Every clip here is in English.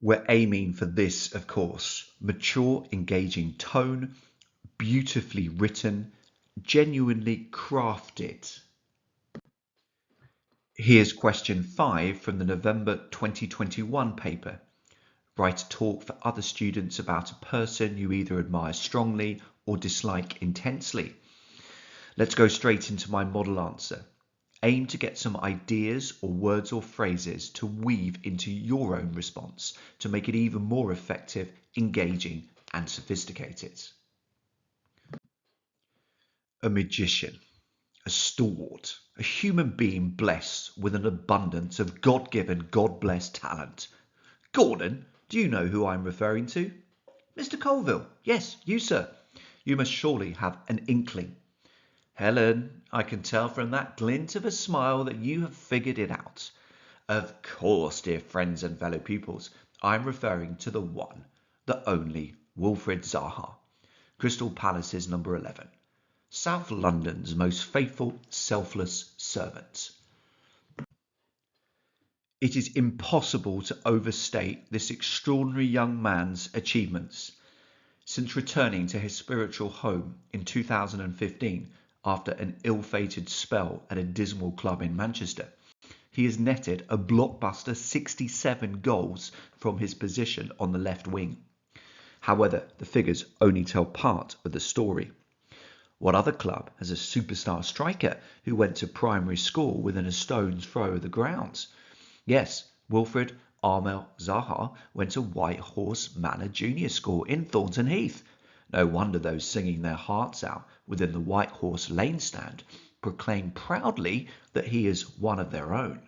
We're aiming for this, of course: mature, engaging tone, beautifully written, genuinely crafted. Here's question 5 from the November 2021 paper. Write a talk for other students about a person you either admire strongly or dislike intensely. Let's go straight into my model answer. Aim to get some ideas or words or phrases to weave into your own response to make it even more effective, engaging, and sophisticated. A magician, a stalwart, a human being blessed with an abundance of God-given, God-blessed talent. Gordon, do you know who I'm referring to? Mr. Colville. Yes, you, sir. You must surely have an inkling. Helen, I can tell from that glint of a smile that you have figured it out. Of course, dear friends and fellow pupils, I'm referring to the one, the only Wilfred Zaha, Crystal Palace's number 11, South London's most faithful, selfless servant. It is impossible to overstate this extraordinary young man's achievements. Since returning to his spiritual home in 2015 after an ill-fated spell at a dismal club in Manchester, he has netted a blockbuster 67 goals from his position on the left wing. However, the figures only tell part of the story. What other club has a superstar striker who went to primary school within a stone's throw of the grounds? Yes, Wilfred Armel Zaha went to White Horse Manor Junior School in Thornton Heath. No wonder those singing their hearts out within the White Horse Lane stand proclaim proudly that he is one of their own.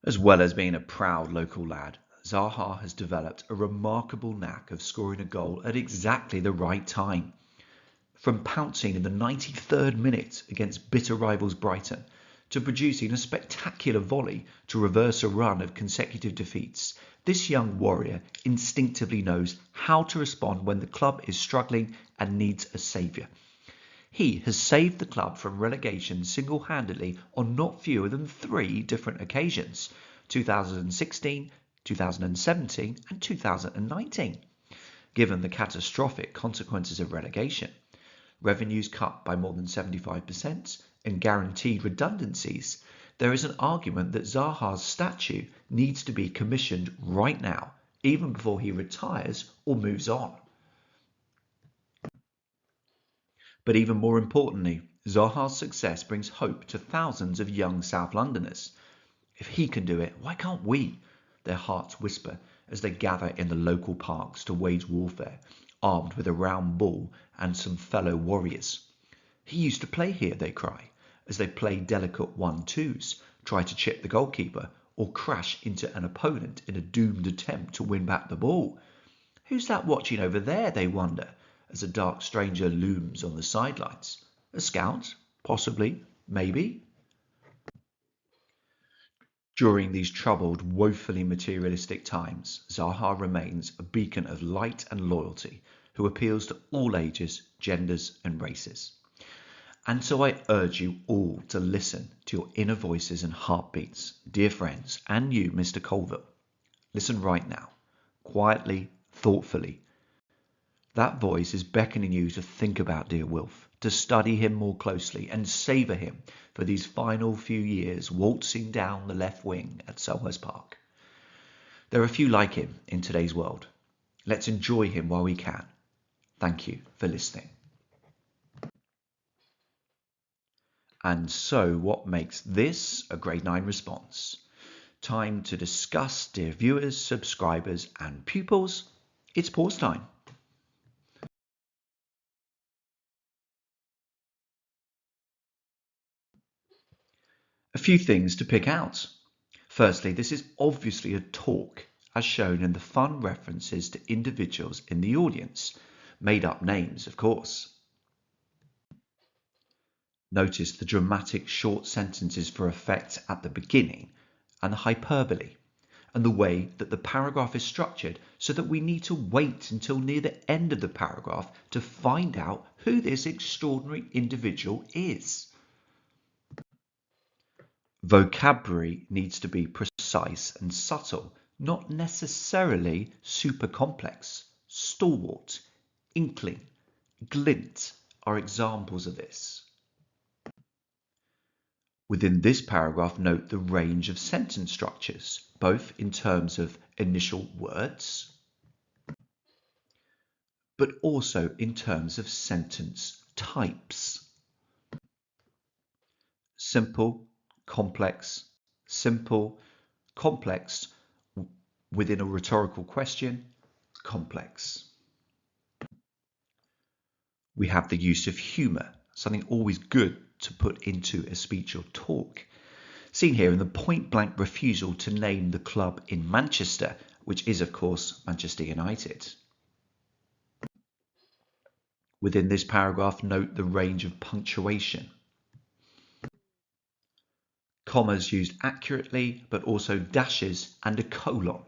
As well as being a proud local lad, Zaha has developed a remarkable knack of scoring a goal at exactly the right time. From pouncing in the 93rd minute against bitter rivals Brighton, to producing a spectacular volley to reverse a run of consecutive defeats, this young warrior instinctively knows how to respond when the club is struggling and needs a saviour. He has saved the club from relegation single-handedly on not fewer than 3 different occasions: 2016, 2017 and 2019. Given the catastrophic consequences of relegation, revenues cut by more than 75%, and guaranteed redundancies, there is an argument that Zaha's statue needs to be commissioned right now, even before he retires or moves on. But even more importantly, Zaha's success brings hope to thousands of young South Londoners. If he can do it, why can't we? Their hearts whisper as they gather in the local parks to wage warfare, armed with a round ball and some fellow warriors. He used to play here, they cry, as they play delicate 1-2s, try to chip the goalkeeper, or crash into an opponent in a doomed attempt to win back the ball. Who's that watching over there, they wonder, as a dark stranger looms on the sidelines? A scout? Possibly. Maybe. During these troubled, woefully materialistic times, Zaha remains a beacon of light and loyalty who appeals to all ages, genders and races. And so I urge you all to listen to your inner voices and heartbeats, dear friends, and you, Mr. Colville. Listen right now, quietly, thoughtfully. That voice is beckoning you to think about dear Wilf, to study him more closely and savour him for these final few years waltzing down the left wing at Selhurst Park. There are few like him in today's world. Let's enjoy him while we can. Thank you for listening. And so what makes this a grade 9 response? Time to discuss, dear viewers, subscribers and pupils. It's pause time. A few things to pick out. Firstly, this is obviously a talk, as shown in the fun references to individuals in the audience. Made up names, of course. Notice the dramatic short sentences for effect at the beginning and the hyperbole, and the way that the paragraph is structured so that we need to wait until near the end of the paragraph to find out who this extraordinary individual is. Vocabulary needs to be precise and subtle, not necessarily super complex. Stalwart, inkling, glint are examples of this. Within this paragraph, note the range of sentence structures, both in terms of initial words, but also in terms of sentence types. Simple, complex, simple, complex, within a rhetorical question, complex. We have the use of humour, something always good to put into a speech or talk, seen here in the point-blank refusal to name the club in Manchester, which is of course Manchester United. Within this paragraph, note the range of punctuation. Commas used accurately, but also dashes and a colon.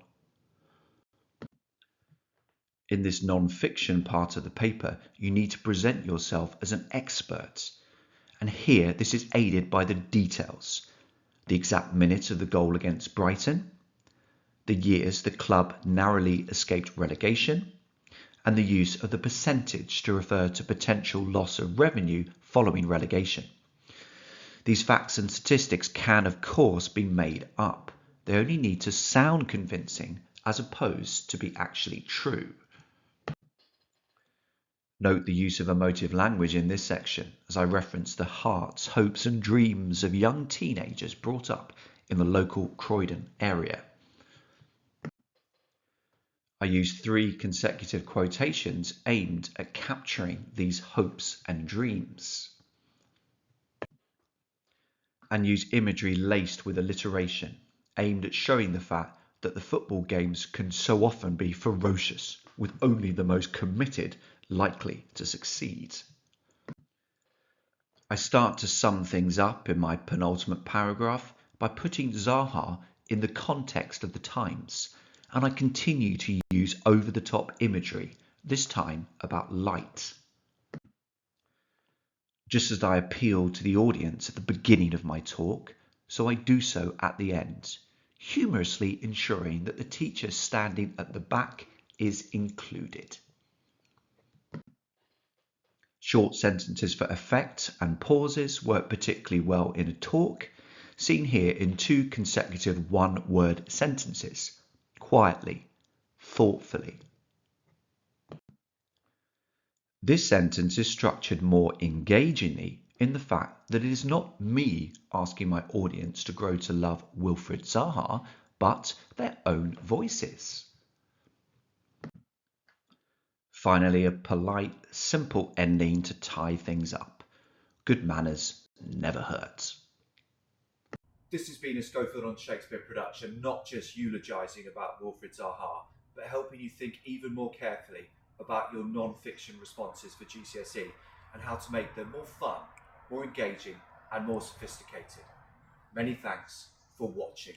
In this non-fiction part of the paper, you need to present yourself as an expert. And here, this is aided by the details. The exact minute of the goal against Brighton, the years the club narrowly escaped relegation, and the use of the percentage to refer to potential loss of revenue following relegation. These facts and statistics can, of course, be made up. They only need to sound convincing as opposed to be actually true. Note the use of emotive language in this section as I reference the hearts, hopes and dreams of young teenagers brought up in the local Croydon area. I use 3 consecutive quotations aimed at capturing these hopes and dreams, and use imagery laced with alliteration aimed at showing the fact that the football games can so often be ferocious, with only the most committed likely to succeed. I start to sum things up in my penultimate paragraph by putting Zaha in the context of the times, and I continue to use over-the-top imagery, this time about light. Just as I appeal to the audience at the beginning of my talk, so I do so at the end, humorously ensuring that the teacher standing at the back is included. Short sentences for effect and pauses work particularly well in a talk, seen here in 2 consecutive one-word sentences, quietly, thoughtfully. This sentence is structured more engagingly in the fact that it is not me asking my audience to grow to love Wilfried Zaha, but their own voices. Finally, a polite, simple ending to tie things up. Good manners never hurt. This has been a Schofield on Shakespeare production, not just eulogising about Wilfried Zaha, but helping you think even more carefully about your non-fiction responses for GCSE and how to make them more fun, more engaging and more sophisticated. Many thanks for watching.